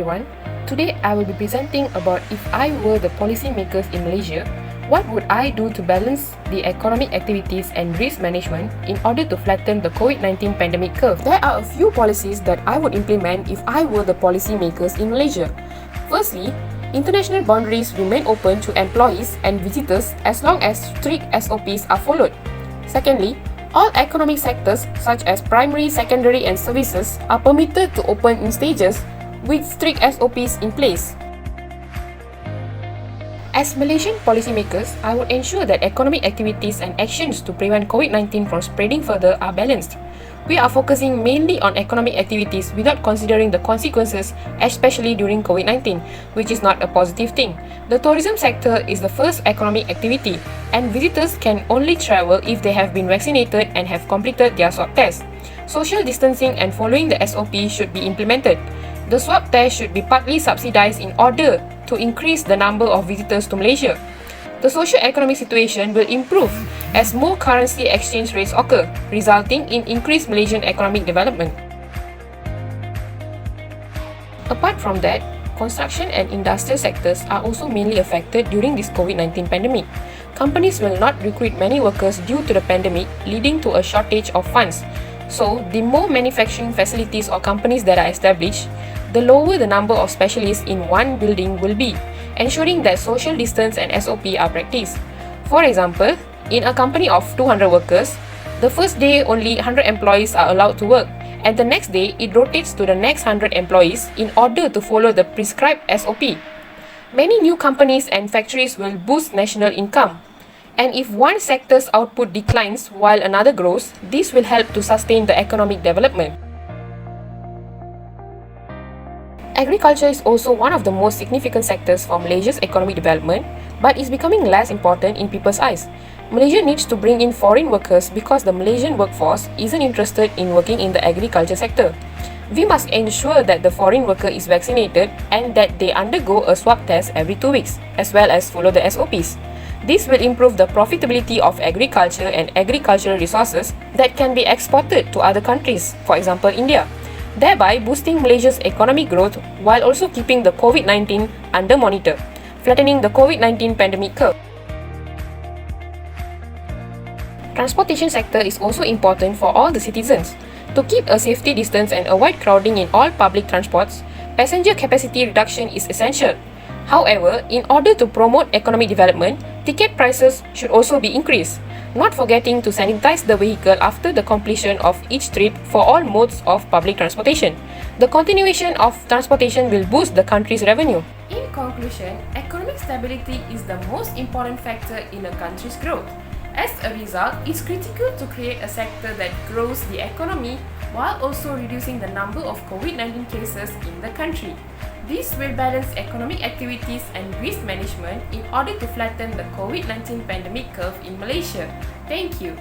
everyone. Today I will be presenting about if I were the policymakers in Malaysia, what would I do to balance the economic activities and risk management in order to flatten the COVID-19 pandemic curve. There are a few policies that I would implement if I were the policymakers in Malaysia. Firstly, international boundaries remain open to employees and visitors as long as strict SOPs are followed. Secondly, all economic sectors such as primary, secondary and services are permitted to open in stages with strict SOPs in place. As Malaysian policymakers, I would ensure that economic activities and actions to prevent COVID-19 from spreading further are balanced. We are focusing mainly on economic activities without considering the consequences, especially during COVID-19, which is not a positive thing. The tourism sector is the first economic activity, and visitors can only travel if they have been vaccinated and have completed their swab test. Social distancing and following the SOP should be implemented. The swab test should be partly subsidized in order to increase the number of visitors to Malaysia. The socio-economic situation will improve as more currency exchange rates occur, resulting in increased Malaysian economic development. Apart from that, construction and industrial sectors are also mainly affected during this COVID-19 pandemic. Companies will not recruit many workers due to the pandemic, leading to a shortage of funds. So, the more manufacturing facilities or companies that are established, the lower the number of specialists in one building will be, ensuring that social distance and SOP are practiced. For example, in a company of 200 workers, the first day only 100 employees are allowed to work, and the next day it rotates to the next 100 employees in order to follow the prescribed SOP. Many new companies and factories will boost national income. And if one sector's output declines while another grows, this will help to sustain the economic development. Agriculture is also one of the most significant sectors for Malaysia's economic development, but is becoming less important in people's eyes. Malaysia needs to bring in foreign workers because the Malaysian workforce isn't interested in working in the agriculture sector. We must ensure that the foreign worker is vaccinated and that they undergo a swab test every 2 weeks, as well as follow the SOPs. This will improve the profitability of agriculture and agricultural resources that can be exported to other countries, for example India, thereby boosting Malaysia's economic growth while also keeping the COVID-19 under monitor, flattening the COVID-19 pandemic curve. Transportation sector is also important for all the citizens. To keep a safety distance and avoid crowding in all public transports, passenger capacity reduction is essential. However, in order to promote economic development, ticket prices should also be increased, not forgetting to sanitize the vehicle after the completion of each trip for all modes of public transportation. The continuation of transportation will boost the country's revenue. In conclusion, economic stability is the most important factor in a country's growth. As a result, it's critical to create a sector that grows the economy while also reducing the number of COVID-19 cases in the country. This will balance economic activities and risk management in order to flatten the COVID-19 pandemic curve in Malaysia. Thank you.